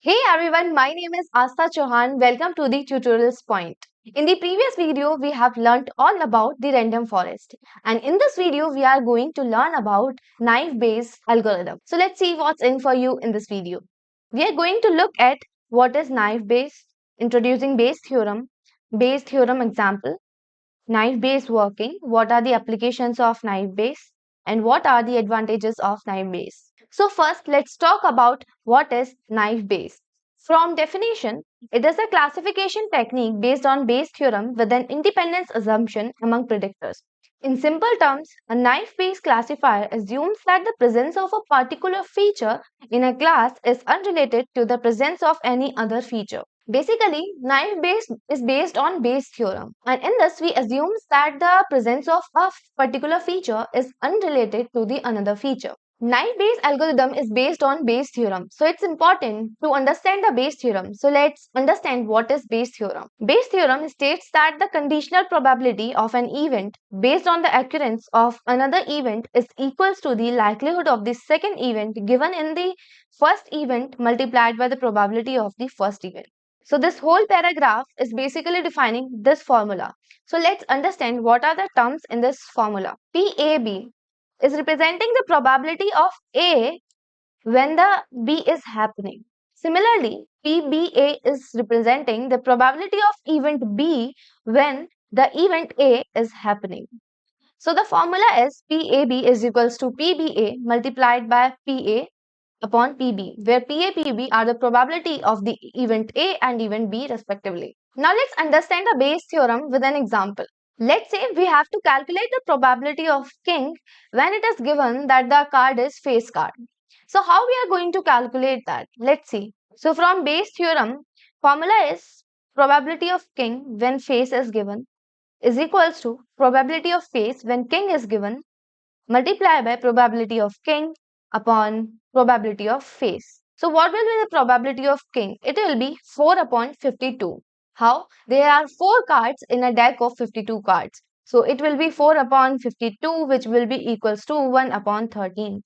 Hey everyone, my name is Asta Chauhan. Welcome to the Tutorialspoint. In the previous video, we have learnt all about the random forest. And in this video, we are going to learn about naive-Bayes algorithm. So let's see what's in for you in this video. We are going to look at what is naive-Bayes, introducing Bayes theorem example, naive-Bayes working, what are the applications of naive-Bayes, and what are the advantages of naive-Bayes. So first, let's talk about what is naive-Bayes. From definition, it is a classification technique based on Bayes theorem with an independence assumption among predictors. In simple terms, a naive-Bayes classifier assumes that the presence of a particular feature in a class is unrelated to the presence of any other feature. Basically, naive Bayes is based on Bayes theorem, and in this we assume that the presence of a particular feature is unrelated to the another feature. Naive Bayes algorithm is based on Bayes theorem, so it's important to understand the Bayes theorem. So let's understand what is Bayes theorem. Bayes theorem states that the conditional probability of an event based on the occurrence of another event is equals to the likelihood of the second event given in the first event multiplied by the probability of the first event. So this whole paragraph is basically defining this formula. So let's understand what are the terms in this formula. PAB is representing the probability of A when the B is happening. Similarly, PBA is representing the probability of event B when the event A is happening. So the formula is PAB is equals to PBA multiplied by PA upon PB, where PA, PB are the probability of the event A and event B respectively. Now let's understand the Bayes theorem with an example. Let's say we have to calculate the probability of king when it is given that the card is face card. So how we are going to calculate that? Let's see. So from Bayes theorem, formula is probability of king when face is given is equals to probability of face when king is given multiply by probability of king upon probability of face. So what will be the probability of king? It will be 4 upon 52. How? There are 4 cards in a deck of 52 cards. So it will be 4 upon 52 which will be equals to 1 upon 13.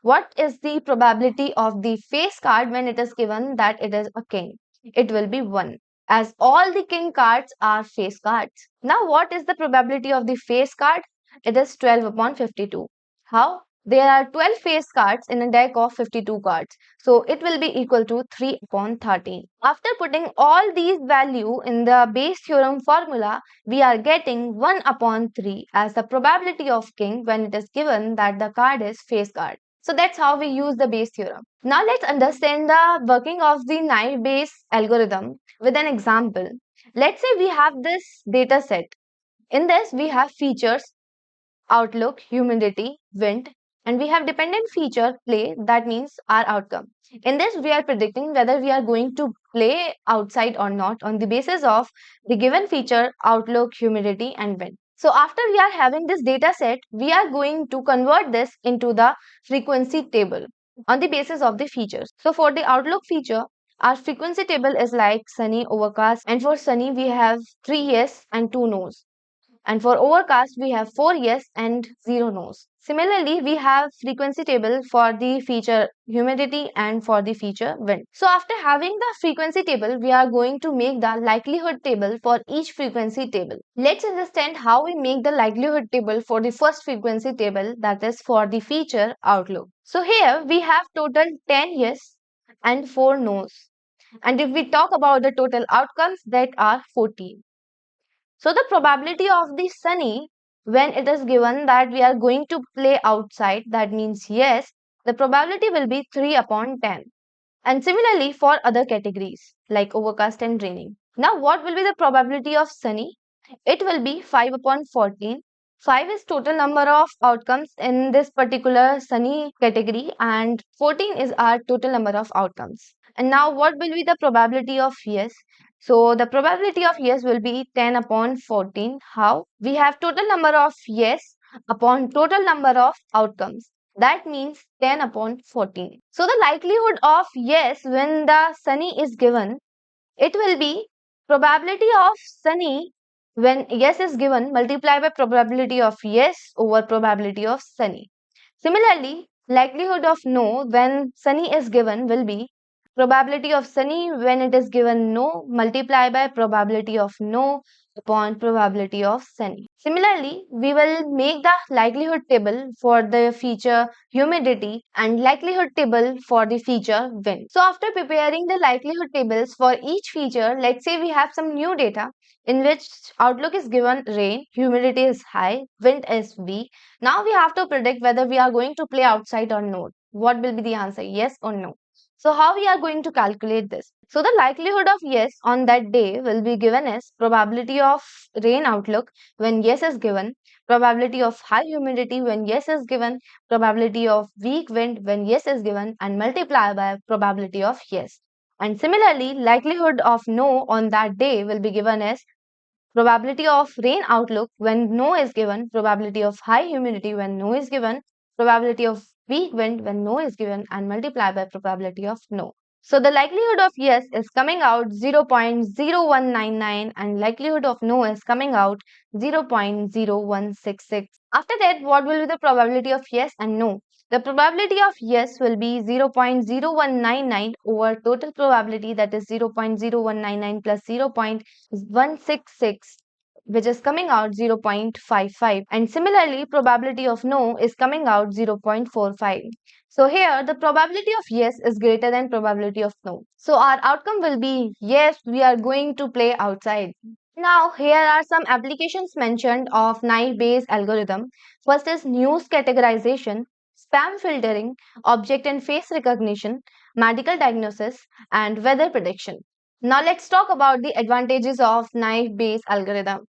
What is the probability of the face card when it is given that it is a king? It will be 1 as all the king cards are face cards. Now what is the probability of the face card? It is 12 upon 52. How? There are 12 face cards in a deck of 52 cards. So it will be equal to 3 upon 13. After putting all these value in the Bayes theorem formula, we are getting 1 upon 3 as the probability of king when it is given that the card is face card. So that's how we use the Bayes theorem. Now let's understand the working of the naive Bayes algorithm with an example. Let's say we have this data set. In this we have features, outlook, humidity, wind, and we have dependent feature play, that means our outcome. In this we are predicting whether we are going to play outside or not on the basis of the given feature, outlook, humidity and wind. So after we are having this data set, we are going to convert this into the frequency table on the basis of the features. So for the outlook feature, our frequency table is like sunny, overcast, and for sunny we have 3 yes and 2 no's. And for overcast, we have 4 yes and 0 no's. Similarly, we have frequency table for the feature humidity and for the feature wind. So after having the frequency table, we are going to make the likelihood table for each frequency table. Let's understand how we make the likelihood table for the first frequency table, that is for the feature outlook. So here we have total 10 yes and 4 no's. And if we talk about the total outcomes, that are 14. So the probability of the sunny when it is given that we are going to play outside, that means yes, the probability will be 3 upon 10. And similarly for other categories like overcast and raining. Now what will be the probability of sunny? It will be 5 upon 14. 5 is total number of outcomes in this particular sunny category and 14 is our total number of outcomes. And now what will be the probability of yes? So the probability of yes will be 10 upon 14. How? We have total number of yes upon total number of outcomes. That means 10 upon 14. So the likelihood of yes when the sunny is given, it will be probability of sunny when yes is given multiplied by probability of yes over probability of sunny. Similarly, likelihood of no when sunny is given will be Probability of sunny when it is given no, multiply by probability of no upon probability of sunny. Similarly, we will make the likelihood table for the feature humidity and likelihood table for the feature wind. So after preparing the likelihood tables for each feature, let's say we have some new data in which outlook is given rain, humidity is high, wind is weak. Now we have to predict whether we are going to play outside or not. What will be the answer, yes or no? So how we are going to calculate this? So the likelihood of yes on that day will be given as probability of rain outlook when yes is given, probability of high humidity when yes is given, probability of weak wind when yes is given, and multiply by probability of yes. And similarly, likelihood of no on that day will be given as probability of rain outlook when no is given, probability of high humidity when no is given, probability of weak wind when no is given, and multiply by probability of no. So the likelihood of yes is coming out 0.0199 and likelihood of no is coming out 0.0166. After that, what will be the probability of yes and no? The probability of yes will be 0.0199 over total probability, that is 0.0199 plus 0.166, which is coming out 0.55, and similarly probability of no is coming out 0.45. So here the probability of yes is greater than probability of no. So our outcome will be yes, we are going to play outside. Now here are some applications mentioned of naive Bayes algorithm. First is news categorization, spam filtering, object and face recognition, medical diagnosis, and weather prediction. Now let's talk about the advantages of naive Bayes algorithm.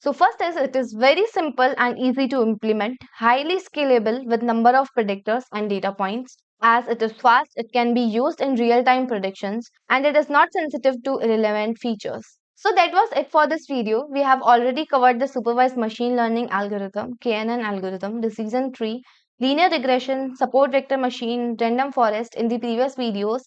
So first is it is very simple and easy to implement, highly scalable with number of predictors and data points. As it is fast, it can be used in real-time predictions and it is not sensitive to irrelevant features. So that was it for this video. We have already covered the supervised machine learning algorithm, KNN algorithm, decision tree, linear regression, support vector machine, random forest in the previous videos,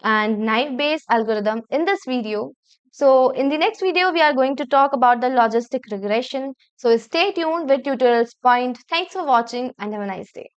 and naive Bayes algorithm in this video. So in the next video, we are going to talk about the logistic regression. So stay tuned with Tutorials Point. Thanks for watching and have a nice day.